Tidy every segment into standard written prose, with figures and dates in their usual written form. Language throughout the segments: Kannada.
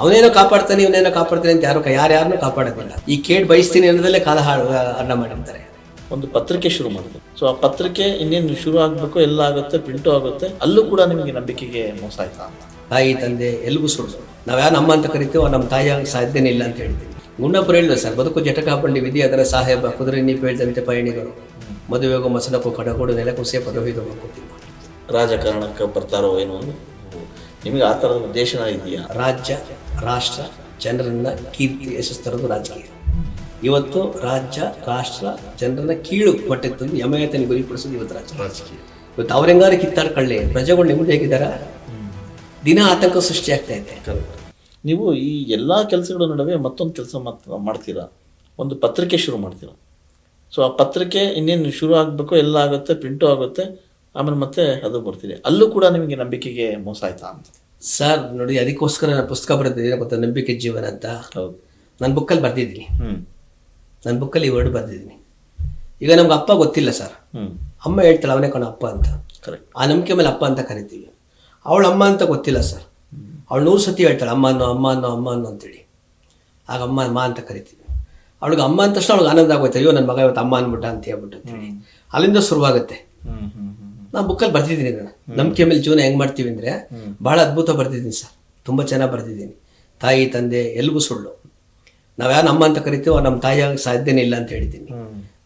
ಅವನೇನೋ ಕಾಪಾಡ್ತಾನೆ ಇವನೇನೋ ಕಾಪಾಡ್ತಾನೆ ಅಂತ ಯಾರ್ಯಾರನ್ನೂ ಕಾಪಾಡೋದಿಲ್ಲ. ಈ ಕೇಡ್ ಬಯಸ್ತೀನಿ ಅನ್ನೋದಲ್ಲೇ ಕಾಲ ಅಡ್ಡ ಮಾಡಿರ್ತಾರೆ. ಒಂದು ಪತ್ರಿಕೆ ಶುರು ಮಾಡಿದೆ. ಸೊ ಆ ಪತ್ರಿಕೆ ಇನ್ನೇನು ಶುರು ಆಗಬೇಕು, ಎಲ್ಲ ಆಗುತ್ತೆ, ಪ್ರಿಂಟು ಆಗುತ್ತೆ, ಅಲ್ಲೂ ಕೂಡ ನಿಮಗೆ ನಂಬಿಕೆಗೆ ಮೋಸ ಆಯ್ತಾ ಅಂತ? ತಾಯಿ ತಂದೆ ಎಲ್ಗೂ ಸುಳ್ಳು. ನಾವ್ಯಾರು ನಮ್ಮ ಅಂತ ಕರಿತೀವೋ ನಮ್ಮ ತಾಯಿ ಆಗಿ ಸಾಧ್ಯನೇ ಇಲ್ಲ ಅಂತ ಹೇಳ್ತೀನಿ. ಗುಂಡಪ್ಪರು ಹೇಳಿದ್ರು ಸರ್, ಬದುಕು ಜಟಕಾಪಂಡಿ ವಿಧಿ ಅದರ ಸಾಹೇಬ ಕುದುರೆ ನೀ ಹೇಳ್ದಂತೆ ಪಯಣಿಗರು ಮದುವೆಗೂ ಮಸನಕ್ಕೂ ಕಡಗೋಡು ನೆಲಕುಸೆ ಪದವಿದು ಮಂಕುತಿಮ್ಮ. ರಾಜಕಾರಣಕ್ಕೆ ಬರ್ತಾರೋ ಏನೋ ಒಂದು ನಿಮಗೆ ಆ ಥರದ ಉದ್ದೇಶನ ಇದೆಯಾ? ರಾಜ್ಯ ರಾಷ್ಟ್ರ ಜನರನ್ನ ಕೀರ್ತಿ ಯಶಸ್ಸು ತರೋದು ರಾಜಕೀಯ. ಇವತ್ತು ರಾಜ್ಯ ರಾಷ್ಟ್ರ ಜನರನ್ನ ಕೀಳು ಮಟ್ಟಕ್ಕೆ ತಂದು ಯಮಯತನ ಗುರಿಪಡಿಸೋದು ಇವತ್ತು ರಾಜಕೀಯ. ಇವತ್ತು ಅವ್ರೆಂಗಾರು ಕಿತ್ತಾಡ್ಕೊಳ್ಳಿ, ಪ್ರಜೆಗಳು ನೆಮ್ಮದಿ ಆಗಿದಾರ? ದಿನ ಆತಂಕ ಸೃಷ್ಟಿ ಆಗ್ತಾ ಇದೆ. ನೀವು ಈ ಎಲ್ಲ ಕೆಲಸಗಳ ನಡುವೆ ಮತ್ತೊಂದು ಕೆಲಸ ಮಾಡ್ತೀರಾ, ಒಂದು ಪತ್ರಿಕೆ ಶುರು ಮಾಡ್ತೀರಾ. ಸೊ ಆ ಪತ್ರಿಕೆ ಇನ್ನೇನು ಶುರು ಆಗಬೇಕು, ಎಲ್ಲ ಆಗುತ್ತೆ, ಪ್ರಿಂಟು ಆಗುತ್ತೆ, ಆಮೇಲೆ ಮತ್ತೆ ಅದು ಬರ್ತೀರಿ, ಅಲ್ಲೂ ಕೂಡ ನಿಮಗೆ ನಂಬಿಕೆಗೆ ಮೋಸ ಆಯ್ತಾ ಅಂತ? ಸರ್ ನೋಡಿ, ಅದಕ್ಕೋಸ್ಕರ ನಾನು ಪುಸ್ತಕ ಬರೆದಿದ್ದೀನಿ ಗೊತ್ತಾ, ನಂಬಿಕೆ ಜೀವನ ಅಂತ. ಹೌದು, ನನ್ನ ಬುಕ್ಕಲ್ಲಿ ಬರ್ದಿದ್ದೀನಿ. ನನ್ನ ಬುಕ್ಕಲ್ಲಿ ಈ ವರ್ಡ್ ಬರ್ದಿದ್ದೀನಿ. ಈಗ ನಮ್ಗೆ ಅಪ್ಪ ಗೊತ್ತಿಲ್ಲ ಸರ್, ಅಮ್ಮ ಹೇಳ್ತಾಳೆ ಅವನೇ ಕಣ ಅಪ್ಪ ಅಂತ. ಕರೆಕ್ಟ್. ಆ ನಂಬಿಕೆ ಮೇಲೆ ಅಪ್ಪ ಅಂತ ಕರಿತೀವಿ. ಅವಳ ಅಮ್ಮ ಅಂತ ಗೊತ್ತಿಲ್ಲ ಸರ್, ಅವಳು 100 ಸತಿ ಹೇಳ್ತಾಳೆ ಅಮ್ಮ ಅನ್ನೋ ಅಮ್ಮ ಅನ್ನೋ ಅಮ್ಮ ಅನ್ನೋ ಅಂತೇಳಿ. ಆಗ ಅಮ್ಮ ಅಮ್ಮ ಅಂತ ಕರಿತೀವಿ. ಅವಳಿಗೆ ಅಮ್ಮ ಅಂತ ತಕ್ಷಣ ಅವಳಿಗೆ ಆನಂದ ಆಗೋಯ್ತು, ಅಯ್ಯೋ ನನ್ನ ಮಗ ಇವತ್ತು ಅಮ್ಮ ಅಂದ್ಬಿಟ್ಟ ಅಂತ ಹೇಳ್ಬಿಟ್ಟು ಅಂತೇಳಿ. ಅಲ್ಲಿಂದ ಶುರುವಾಗುತ್ತೆ. ನಾನು ಬುಕ್ಕಲ್ಲಿ ಬರ್ತಿದ್ದೀನಿ ಇದನ್ನು. ನಂಬಿಕೆ ಮೇಲೆ ಜೀವನ ಹೆಂಗೆ ಮಾಡ್ತೀವಿ ಅಂದರೆ ಬಹಳ ಅದ್ಭುತ ಬರ್ತಿದ್ದೀನಿ ಸರ್, ತುಂಬ ಚೆನ್ನಾಗಿ ಬರ್ತಿದ್ದೀನಿ. ತಾಯಿ ತಂದೆ ಎಲ್ಗೂ ಸುಳ್ಳು. ನಾವ್ಯಾರು ನಮ್ಮ ಅಂತ ಕರಿತೀವೋ ನಮ್ಮ ತಾಯಿ ಆಗಿ ಸಾಧ್ಯನೇ ಇಲ್ಲ ಅಂತ ಹೇಳಿದ್ದೀನಿ.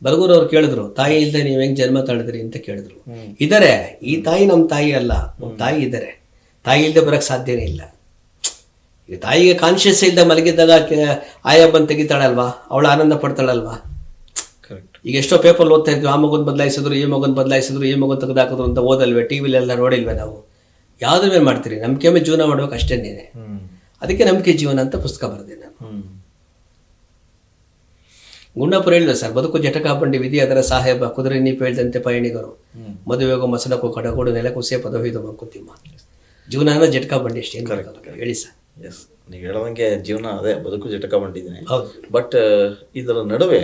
ಬಲಗೂರು ಅವ್ರು ಕೇಳಿದ್ರು, ತಾಯಿ ಇಲ್ಲದೆ ನೀವು ಹೆಂಗೆ ಜನ್ಮ ತಾಳಿದ್ರಿ ಅಂತ ಕೇಳಿದ್ರು. ಇದ್ದಾರೆ, ಈ ತಾಯಿ ನಮ್ಮ ತಾಯಿ ಅಲ್ಲ, ಒಂದು ತಾಯಿ ಇದ್ದಾರೆ. ತಾಯಿ ಇಲ್ಲದೆ ಬರೋಕ್ಕೆ ಸಾಧ್ಯನೇ ಇಲ್ಲ. ಈಗ ತಾಯಿಗೆ ಕಾನ್ಶಿಯಸ್ ಇಲ್ಲದೆ ಮಲಗಿದ್ದಾಗ ಆಯಾ ಬಂದು ತೆಗಿತಾಳಲ್ವಾ, ಅವಳು ಆನಂದ ಪಡ್ತಾಳಲ್ವಾ. ಕರೆಕ್ಟ್. ಈಗ ಎಷ್ಟೋ ಪೇಪರ್ ಓದ್ತಾ ಇದ್ವಿ, ಆ ಮಗನ ಬದಲಾಯಿಸಿದ್ರು, ಈ ಮಗನ ಬದಲಾಯಿಸಿದ್ರು, ಈ ಮಗನ ತೆಗೆದಾಕಿದ್ರು ಅಂತ ಓದಲ್ವೇ, ಟಿವಿಲೆಲ್ಲ ನೋಡಿಲ್ವೇ ನಾವು? ಯಾವುದ್ರ ಮೇಲೆ ಮಾಡ್ತೀರಿ? ನಂಬಿಕೆ ಮೇಲೆ ಜೀವನ ಮಾಡ್ಬೇಕು ಅಷ್ಟೇನೇನೆ. ಅದಕ್ಕೆ ನಂಬಿಕೆ ಜೀವನ ಅಂತ ಪುಸ್ತಕ ಬರೆದೆ ನಾನು. ಗುಂಡಪ್ಪರು ಹೇಳಿದ್ರು ಸರ್, ಬದುಕು ಜಟಕಾಪಂಡಿ ವಿಧಿ ಅದರ ಸಾಹೇಬ ಕುದುರೆ ನೀ ಹೇಳ್ದಂತೆ ಪಯಣಿಗರು ಮದುವೆಗೂ ಮಸನಕ್ಕೂ ಕಡಗೋಡು ನೆಲಕುಸೆ ಪದವಿದು ಮಂಕುತಿಮ್ಮ. ಜೀವನ ಅಂದ್ರೆ ಜಟಕಾ ಬಂಡಿ ಅಷ್ಟೇ. ಹೇಳಿ ಸರ್. ಎಸ್, ನೀವು ಹೇಳೋದಂಗೆ ಜೀವನ ಅದೇ, ಬದುಕು ಜಟಕ ಬಂದಿದ್ದೀನಿ. ಹೌದು. ಬಟ್ ಇದರ ನಡುವೆ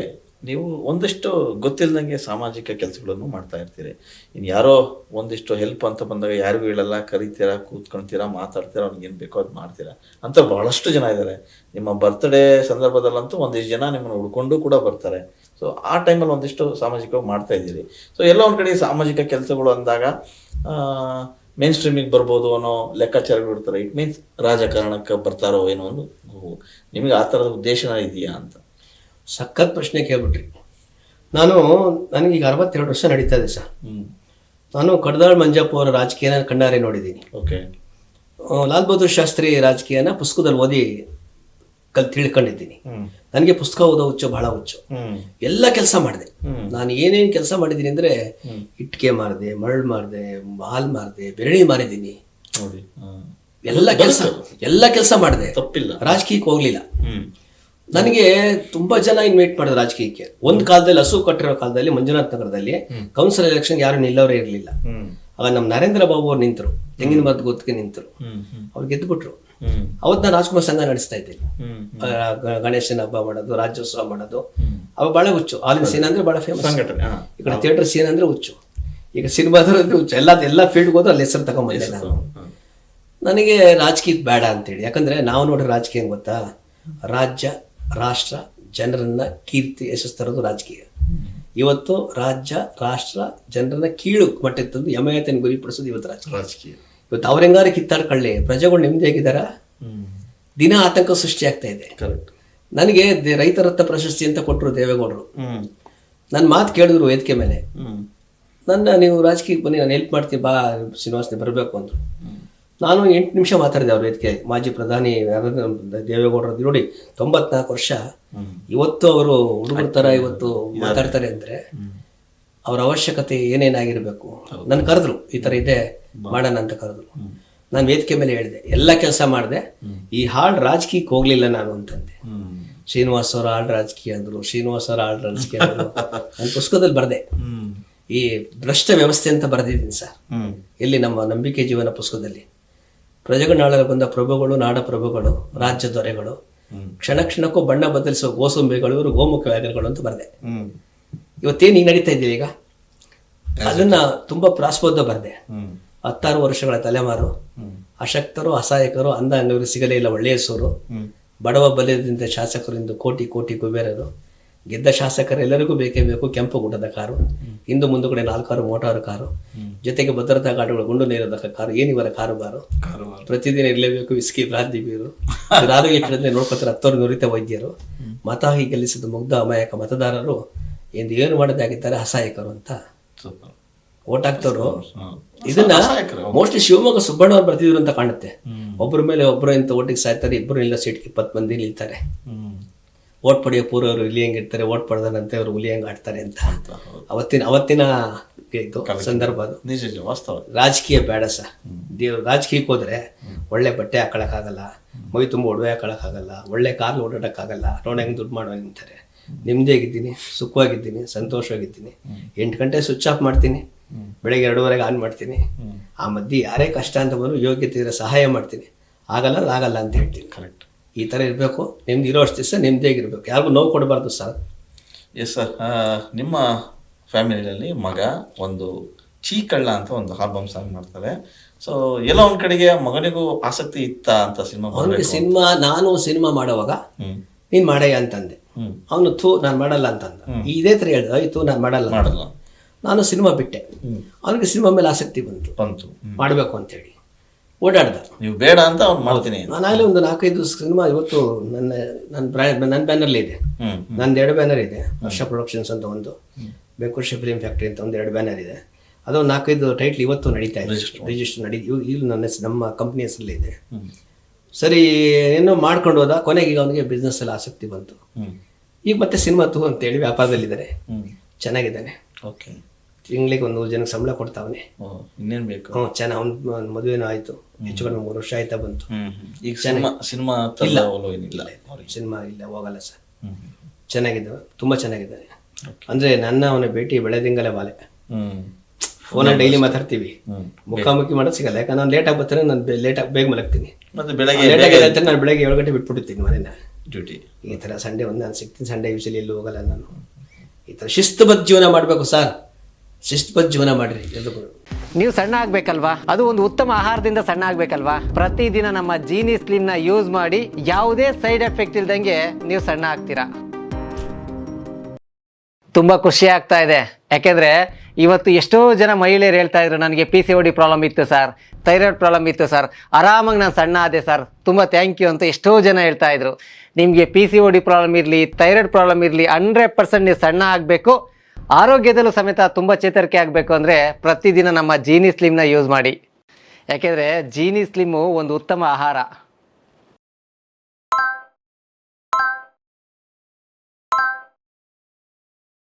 ನೀವು ಒಂದಿಷ್ಟು ಗೊತ್ತಿಲ್ಲದಂಗೆ ಸಾಮಾಜಿಕ ಕೆಲಸಗಳನ್ನು ಮಾಡ್ತಾ ಇರ್ತೀರಿ. ಇನ್ನು ಯಾರೋ ಒಂದಿಷ್ಟು ಹೆಲ್ಪ್ ಅಂತ ಬಂದಾಗ ಯಾರಿಗೂ ಹೇಳಲ್ಲ, ಕರಿತೀರಾ, ಕೂತ್ಕೊಳ್ತೀರಾ, ಮಾತಾಡ್ತೀರಾ, ಅವ್ನಿಗೆ ಏನು ಬೇಕೋ ಅದು ಮಾಡ್ತೀರಾ ಅಂತ ಬಹಳಷ್ಟು ಜನ ಇದ್ದಾರೆ. ನಿಮ್ಮ ಬರ್ತ್ಡೇ ಸಂದರ್ಭದಲ್ಲಂತೂ ಒಂದಿಷ್ಟು ಜನ ನಿಮ್ಮನ್ನು ಹುಡ್ಕೊಂಡು ಕೂಡ ಬರ್ತಾರೆ. ಸೊ ಆ ಟೈಮಲ್ಲಿ ಒಂದಿಷ್ಟು ಸಾಮಾಜಿಕವಾಗಿ ಮಾಡ್ತಾ ಇದ್ದೀರಿ. ಸೊ ಎಲ್ಲ ಒಂದು ಕಡೆ ಸಾಮಾಜಿಕ ಕೆಲಸಗಳು ಅಂದಾಗ ಮೇನ್ ಸ್ಟ್ರೀಮಿಗೆ ಬರ್ಬೋದು ಅನ್ನೋ ಲೆಕ್ಕಾಚಾರಗಳು ಇರ್ತಾರೆ. ಇಟ್ ಮೀನ್ಸ್ ರಾಜಕಾರಣಕ್ಕೆ ಬರ್ತಾರೋ ಏನೋ ಒಂದು ನಿಮಗೆ ಆ ಥರದ ಉದ್ದೇಶನ ಇದೆಯಾ ಅಂತ? ಸಖತ್ ಪ್ರಶ್ನೆ ಕೇಳ್ಬಿಟ್ರಿ. ನನಗೀಗ 62 ವರ್ಷ ನಡೀತಾ ಇದೆ ಸರ್. ನಾನು ಕಡದಾಳ್ ಮಂಜಪ್ಪ ಅವರ ರಾಜಕೀಯನ ಕಣ್ಣಾರೆ ನೋಡಿದ್ದೀನಿ. ಓಕೆ. ಲಾಲ್ ಬಹದ್ದೂರ್ ಶಾಸ್ತ್ರಿ ರಾಜಕೀಯನ ಪುಸ್ತಕದಲ್ಲಿ ಓದಿ ತಿಳ್ಕೊಂಡಿದ್ದೀನಿ. ನನಗೆ ಪುಸ್ತಕ ಓದೋ ಹುಚ್ಚು, ಬಹಳ ಹುಚ್ಚು. ಎಲ್ಲ ಕೆಲಸ ಮಾಡಿದೆ ನಾನು. ಏನೇನು ಕೆಲಸ ಮಾಡಿದ್ದೀನಿ ಅಂದರೆ ಇಟ್ಟಿಗೆ ಮಾರಿದೆ, ಮರಳು ಮಾರಿದೆ, ಹಾಲು ಮಾರಿದೆ, ಬೆರಣಿ ಮಾರಿದ್ದೀನಿ. ನೋಡಿ, ಎಲ್ಲ ಕೆಲಸ ಮಾಡಿದೆ, ತಪ್ಪಿಲ್ಲ. ರಾಜಕೀಯಕ್ಕೆ ಹೋಗ್ಲಿಲ್ಲ. ನನಗೆ ತುಂಬಾ ಜನ ಇನ್ವೈಟ್ ಮಾಡಿದ್ರು ರಾಜಕೀಯಕ್ಕೆ. ಒಂದು ಕಾಲದಲ್ಲಿ ಹಸು ಕಟ್ಟಿರೋ ಕಾಲದಲ್ಲಿ ಮಂಜುನಾಥ್ ನಗರದಲ್ಲಿ ಕೌನ್ಸಿಲ್ ಎಲೆಕ್ಷನ್ ಯಾರು ನಿಲ್ಲವರೇ ಇರಲಿಲ್ಲ. ಆಗ ನಮ್ಮ ನರೇಂದ್ರ ಬಾಬು ಅವ್ರು ನಿಂತರು, ತೆಂಗಿನ ಮರದ ಗೊತ್ತಿಗೆ ನಿಂತರು. ಅವ್ರು ಗೆದ್ದುಬಿಟ್ರು. ಅವತ್ತು ನಾನು ರಾಜ್ಕುಮಾರ್ ಸಂಘ ನಡೆಸ್ತಾ ಇದ್ದೀನಿ. ಗಣೇಶನ ಹಬ್ಬ ಮಾಡೋದು, ರಾಜ್ಯೋತ್ಸವ ಮಾಡೋದು, ಅವಾಗ ಬಹಳ ಹುಚ್ಚು. ಆಲಿನ ಸೀನ್ ಅಂದ್ರೆ ಬಹಳ ಫೇಮಸ್ ಸಂಘಟನೆ. ಈ ಕಡೆ ಥಿಯೇಟರ್ ಸೀನ್ ಅಂದ್ರೆ ಹುಚ್ಚು, ಈಗ ಸಿನಿಮಾದ್ರೆ ಹುಚ್ಚು. ಎಲ್ಲ ಫೀಲ್ಡ್ಗೆ ಹೋದ್ರು ಅಲ್ಲಿ ಹೆಸರು ತಗೊಂಡ್ಬಂದೆ ನಾನು. ನನಗೆ ರಾಜಕೀಯ ಬೇಡ ಅಂತೇಳಿ. ಯಾಕಂದ್ರೆ ನಾವು ನೋಡ್ರಿ ರಾಜಕೀಯ ಗೊತ್ತಾ, ರಾಜ್ಯ ರಾಷ್ಟ್ರ ಜನರನ್ನ ಕೀರ್ತಿ ಯಶಸ್ಸು ತರೋದು ರಾಜಕೀಯ. ಇವತ್ತು ರಾಜ್ಯ ರಾಷ್ಟ್ರ ಜನರನ್ನ ಕೀಳು ಮಟ್ಟಕ್ಕೆ ತಂದು ಯಮಯತನ ಗುರಿಪಡಿಸೋದು ಇವತ್ತು ರಾಜಕೀಯ. ಇವತ್ತು ಅವ್ರೆಂಗಾರು ಕಿತ್ತಾಡ್ಕೊಳ್ಳಿ, ಪ್ರಜೆಗಳು ನೆಮ್ಮದಿ ಆಗಿದಾರ? ದಿನ ಆತಂಕ ಸೃಷ್ಟಿ ಆಗ್ತಾ ಇದೆ. ನನಗೆ ರೈತರತ್ನ ಪ್ರಶಸ್ತಿ ಅಂತ ಕೊಟ್ಟರು ದೇವೇಗೌಡರು. ನನ್ನ ಮಾತು ಕೇಳಿದ್ರು ವೇದಿಕೆ ಮೇಲೆ. ನೀವು ರಾಜಕೀಯಕ್ಕೆ ಬನ್ನಿ, ನಾನು ಹೆಲ್ಪ್ ಮಾಡ್ತೀನಿ, ಬಾ ಶ್ರೀನಿವಾಸನೇ ಬರಬೇಕು ಅಂದರು. ನಾನು 8 ನಿಮಿಷ ಮಾತಾಡಿದೆ ಅವ್ರ ವೇದಿಕೆ. ಮಾಜಿ ಪ್ರಧಾನಿ ದೇವೇಗೌಡರದ್ದು ನೋಡಿ, 94 ವರ್ಷ. ಇವತ್ತು ಅವರು ಹುಡುಗರ ಥರ ಇವತ್ತು ಮಾತಾಡ್ತಾರೆ ಅಂದರೆ ಅವ್ರ ಅವಶ್ಯಕತೆ ಏನೇನಾಗಿರ್ಬೇಕು. ನನ್ನ ಕರೆದ್ರು, ಈ ಥರ ಇದೆ ಮಾಡೋಣ ಅಂತ ಕರೆದ್ರು. ನಾನು ವೇದಿಕೆ ಮೇಲೆ ಹೇಳಿದೆ, ಎಲ್ಲ ಕೆಲಸ ಮಾಡಿದೆ, ಈ ಹಾಳು ರಾಜಕೀಯಕ್ಕೆ ಹೋಗ್ಲಿಲ್ಲ ನಾನು ಅಂತಂದೆ. ಶ್ರೀನಿವಾಸ್ ಅವರ ಹಾಳು ರಾಜಕೀಯ ಅಂದರು, ಶ್ರೀನಿವಾಸ್ ಅವರ ಹಾಳು ರಾಜಕೀಯ ಅಂದರು. ನನ್ನ ಪುಸ್ತಕದಲ್ಲಿ ಬರೆದೆ, ಈ ಭ್ರಷ್ಟ ವ್ಯವಸ್ಥೆ ಅಂತ ಬರೆದಿದ್ದೀನಿ ಸರ್. ಎಲ್ಲಿ ನಮ್ಮ ನಂಬಿಕೆ ಜೀವನ ಪುಸ್ತಕದಲ್ಲಿ ಪ್ರಜೆಗಳಾಳಲು ಬಂದ ಪ್ರಭುಗಳು, ನಾಡ ಪ್ರಭುಗಳು, ರಾಜ್ಯ ದೊರೆಗಳು, ಕ್ಷಣ ಕ್ಷಣಕ್ಕೂ ಬಣ್ಣ ಬದಲಿಸುವ ಗೋಸುಂಬೆಗಳು, ಇವರು ಗೋಮುಖ ವ್ಯಾಘ್ರಗಳು ಅಂತ ಬರೆದೆ. ಇವತ್ತೇನು ಈಗ ನಡೀತಾ ಇದ್ದೀವಿ, ಈಗ ಅದನ್ನ ತುಂಬಾ ಪ್ರಾಸ್ಪೋದ ಬರೆದೆ. 16 ವರ್ಷಗಳ ತಲೆಮಾರು, ಅಶಕ್ತರು ಅಸಹಾಯಕರು ಅಂದ ಅನ್ನೋರು ಸಿಗಲೇ ಇಲ್ಲ ಒಳ್ಳೆಯ ಸೋರು. ಬಡವ ಬಲದಿಂದ ಶಾಸಕರಿಂದ ಕೋಟಿ ಕೋಟಿ ಕುಬೇರರು. ಗೆದ್ದ ಶಾಸಕರೆಲ್ಲರಿಗೂ ಬೇಕೇ ಬೇಕು ಕೆಂಪು ಗುಡ್ಡದ ಕಾರು, ಹಿಂದು ಮುಂದುಗಡೆ 4 ಮೋಟಾರು ಕಾರು, ಜೊತೆಗೆ ಭದ್ರತಾ ಗಾರ್ಡ್ಗಳು, ಗುಂಡು ನೇರೋದಕ ಕಾರು. ಏನಿವರ ಕಾರುಬಾರು. ಪ್ರತಿದಿನ ಇರಲೇಬೇಕು ವಿಸ್ಕಿ ಬ್ರಾಂದಿ ಬೀರು. ಆರೋಗ್ಯ ಕೇಳಿದ್ರೆ ನೋಡ್ಕೊತಾರೆ 10 ನುರಿತ ವೈದ್ಯರು. ಮತ ಗೆಲ್ಲಿಸಿದ ಮುಗ್ಧ ಅಮಾಯಕ ಮತದಾರರು ಎಂದು ಏನು ಮಾಡದಾಗಿದ್ದಾರೆ ಅಸಹಾಯಕರು ಅಂತ ಓಟ್ ಹಾಕ್ತವ್ರು. ಇದನ್ನ ಮೋಸ್ಟ್ಲಿ ಶಿವಮೊಗ್ಗ ಸುಬ್ಬಣ್ಣ ಅವ್ರು ಬರ್ತಿದ್ರು ಅಂತ ಕಾಣುತ್ತೆ. ಒಬ್ಬರ ಮೇಲೆ ಒಬ್ಬರು ಇಂತ ಓಟಿಗೆ ಸಾಯ್ತಾರೆ, ಇಬ್ಬರು ಇಲ್ಲ ಸೀಟ್ಗೆ 20 ಮಂದಿ ನಿಲ್ತಾರೆ. ಓಟ್ ಪಡೆಯೋ ಪೂರ್ವವರು ಇಲ್ಲಿ ಹೆಂಗಿರ್ತಾರೆ, ಓಟ್ ಪಡೆದಂತೆ ಅವರು ಹುಲಿ ಹೆಂಗ್ ಆಡ್ತಾರೆ ಅಂತ ಅವತ್ತಿನ ಇದು ಸಂದರ್ಭ. ಅದು ವಾಸ್ತವ. ರಾಜಕೀಯ ಬೇಡ ಸರ್. ರಾಜಕೀಯಕ್ಕೆ ಹೋದ್ರೆ ಒಳ್ಳೆ ಬಟ್ಟೆ ಹಾಕೊಳಕ್ಕಾಗಲ್ಲ, ಮೈ ತುಂಬ ಒಡವೆ ಹಾಕೊಳಕ್ಕಾಗಲ್ಲ, ಒಳ್ಳೆ ಕಾರ್ಲು ಓಡಾಡಕ್ಕಾಗಲ್ಲ, ನೋಡಿ ಹೆಂಗ್ ದುಡ್ಡು ಮಾಡೋ ನಿಂತಾರೆ. ನೆಮ್ಮದಿಯಾಗಿದ್ದೀನಿ, ಸುಖವಾಗಿದ್ದೀನಿ, ಸಂತೋಷವಾಗಿದ್ದೀನಿ. 8 ಗಂಟೆ ಸ್ವಿಚ್ ಆಫ್ ಮಾಡ್ತೀನಿ, ಬೆಳಗ್ಗೆ 2:30 ಆನ್ ಮಾಡ್ತೀನಿ. ಆ ಮಧ್ಯೆ ಯಾರೇ ಕಷ್ಟ ಅಂತ ಬಂದ್ರು ಯೋಗ್ಯತೆ ಇರೋ ಸಹಾಯ ಮಾಡ್ತೀನಿ. ಆಗಲ್ಲ ಅಂತ ಹೇಳ್ತೀನಿ. ಕರೆಕ್ಟ್. ಈ ಥರ ಇರಬೇಕು. ನಿಮ್ದು ಇರೋ ಅಷ್ಟು ದಿವಸ ನೆಮ್ಮದಿಯಾಗಿರ್ಬೇಕು, ಯಾರಿಗೂ ನೋವು ಕೊಡಬಾರ್ದು ಸರ್. Yes sir. ನಿಮ್ಮ ಫ್ಯಾಮಿಲಿಯಲ್ಲಿ ಮಗ ಒಂದು ಚೀಕಳ್ಳ ಅಂತ ಒಂದು ಆಲ್ಬಮ್ ಸಾಂಗ್ ಮಾಡ್ತಾರೆ. ಸೊ ಎಲ್ಲೋ ಒಂದ್ ಕಡೆಗೆ ಮಗನಿಗೂ ಆಸಕ್ತಿ ಇತ್ತ ಅಂತ ಸಿನಿಮಾ ನಾನು ಸಿನಿಮಾ ಮಾಡೋವಾಗ ನೀನ್ ಮಾಡಯ್ಯ ಅಂತಂದೆ. ಅವನು ನಾನು ಮಾಡಲ್ಲ ಅಂತಂದ. ಇದೇ ಥರ ಹೇಳ್ದ, ಆಯ್ತು ನಾನು ಮಾಡಲ್ಲ. ನಾನು ಸಿನಿಮಾ ಬಿಟ್ಟೆ. ಅವನಿಗೆ ಸಿನಿಮಾ ಮೇಲೆ ಆಸಕ್ತಿ ಬಂತು ಮಾಡಬೇಕು ಅಂತೇಳಿ ಓಡಾಡ್ದ. ನೀವು ಬೇಡ ಅಂತ ಅವ್ನು ಮಾಡ್ತೀನಿ. ನಾನಾಗಲೇ ಒಂದು 4-5 ಸಿನಿಮಾ ಇವತ್ತು ನನ್ನ ಬ್ಯಾನರ್ಲಿ ಇದೆ. ನಂದು 2 ಬ್ಯಾನರ್ ಇದೆ. ಹರ್ಷ ಪ್ರೊಡಕ್ಷನ್ಸ್ ಅಂತ ಒಂದು, ಬೆಂಕುರ್ಷ ಫಿಲಿಂ ಫ್ಯಾಕ್ಟ್ರಿ ಅಂತ ಒಂದು 2 ಬ್ಯಾನರ್ ಇದೆ. ಅದು 4-5 ಟೈಟ್ಲ್ ಇವತ್ತು ನಡೀತಾ ಇದೆ. ರಿಜಿಸ್ಟರ್ ಇಲ್ಲಿ ನಮ್ಮ ಕಂಪ್ನಿ ಹೆಸರಲ್ಲಿ ಇದೆ. ಸರಿ ಏನೋ ಮಾಡ್ಕೊಂಡು ಹೋದ. ಕೊನೆಗೆ ಈಗ ಅವನಿಗೆ ಬಿಸ್ನೆಸ್ ಎಲ್ಲ ಆಸಕ್ತಿ ಬಂತು. ಈಗ ಮತ್ತೆ ಸಿನಿಮಾ ಅಂತೇಳಿ ವ್ಯಾಪಾರದಲ್ಲಿದ್ದಾರೆ. ಚೆನ್ನಾಗಿದ್ದಾನೆ. ಓಕೆ. ತಿಂಗಳಿಗೆ 100 ಜನಕ್ಕೆ ಸಂಬಳ ಕೊಡ್ತಾವನೆ. ಇನ್ನೇನ್ ಬೇಕು. ಚೆನ್ನಾಗಿ. ಅವ್ನ ಮದುವೆನೂ ಆಯ್ತು, ಹೆಚ್ಚು ಕಡಿಮೆ 3 ವರ್ಷ ಆಯ್ತಾ ಬಂತು. ಈಗ ಸಿನಿಮಾ ಇಲ್ಲ, ಹೋಗಲ್ಲ ಸರ್. ಚೆನ್ನಾಗಿದ್ದಾವೆ, ತುಂಬಾ ಚೆನ್ನಾಗಿದ್ದಾನೆ. ಅಂದ್ರೆ ಅವನ ಭೇಟಿ ಬೆಳೆದಿಂಗಲೇ ಬಾಲೆ. ಫೋನಲ್ಲಿ ಡೈಲಿ ಮಾತಾಡ್ತೀವಿ, ಮುಖಾಮುಖಿ ಮಾಡೋದು ಸಿಗಲ್ಲ. ಯಾಕಂದ್ರೆ ನಾನು ಲೇಟಾಗಿ ಬರ್ತಾರೆ, ನಾನು ಲೇಟಾಗಿ ಬೇಗ ಮಲಗ್ತೀನಿ. ಮತ್ತೆ ಬೆಳಗ್ಗೆ ನಾನು ಬೆಳಗ್ಗೆ 7 ಗಂಟೆ ಬಿಟ್ಬಿಡ್ತೀನಿ ಮನೇನ ಡ್ಯೂಟಿ. ಈ ಥರ ಸಂಡೇ ನಾನು ಸಿಗ್ತೀನಿ. ಸಂಡೇ ಯೂಶಲಿ ಎಲ್ಲೂ ಹೋಗಲ್ಲ ನಾನು. ಈ ಥರ ಶಿಸ್ತುಬದ್ಧ ಜೀವನ ಮಾಡಬೇಕು ಸರ್. ಶಿಸ್ತುಬದ್ಧ ಜೀವನ ಮಾಡ್ರಿ ಎಲ್ಲರೂ. ನೀವು ಸಣ್ಣ ಆಗ್ಬೇಕಲ್ವಾ? ಅದು ಒಂದು ಉತ್ತಮ ಆಹಾರದಿಂದ ಸಣ್ಣ ಆಗ್ಬೇಕಲ್ವಾ? ಪ್ರತಿದಿನ ನಮ್ಮ ಜೀನಿ ಸ್ಲಿಮ್ನ ಯೂಸ್ ಮಾಡಿ ಯಾವುದೇ ಸೈಡ್ ಎಫೆಕ್ಟ್ ಇಲ್ದಂಗೆ ನೀವು ಸಣ್ಣ ಆಗ್ತೀರಾ. ತುಂಬ ಖುಷಿ ಆಗ್ತಾ ಇದೆ. ಯಾಕೆಂದರೆ ಇವತ್ತು ಎಷ್ಟೋ ಜನ ಮಹಿಳೆಯರು ಹೇಳ್ತಾ ಇದ್ರು, ನನಗೆ PCOD ಪ್ರಾಬ್ಲಮ್ ಇತ್ತು ಸರ್, ಥೈರಾಯ್ಡ್ ಪ್ರಾಬ್ಲಮ್ ಇತ್ತು ಸರ್, ಆರಾಮಾಗಿ ನಾನು ಸಣ್ಣ ಆದೆ ಸರ್, ತುಂಬ ಥ್ಯಾಂಕ್ ಯು ಅಂತ ಎಷ್ಟೋ ಜನ ಹೇಳ್ತಾ ಇದ್ರು. ನಿಮಗೆ PCOD ಪ್ರಾಬ್ಲಮ್ ಇರಲಿ, ಥೈರಾಯ್ಡ್ ಪ್ರಾಬ್ಲಮ್ ಇರಲಿ, 100% ನೀವು ಸಣ್ಣ ಆಗಬೇಕು, ಆರೋಗ್ಯದಲ್ಲೂ ಸಮೇತ ತುಂಬ ಚೇತರಿಕೆ ಆಗಬೇಕು ಅಂದರೆ ಪ್ರತಿದಿನ ನಮ್ಮ ಜೀನಿ ಸ್ಲಿಮ್ನ ಯೂಸ್ ಮಾಡಿ. ಯಾಕೆಂದರೆ ಜೀನಿ ಸ್ಲಿಮ್ಮು ಒಂದು ಉತ್ತಮ ಆಹಾರ.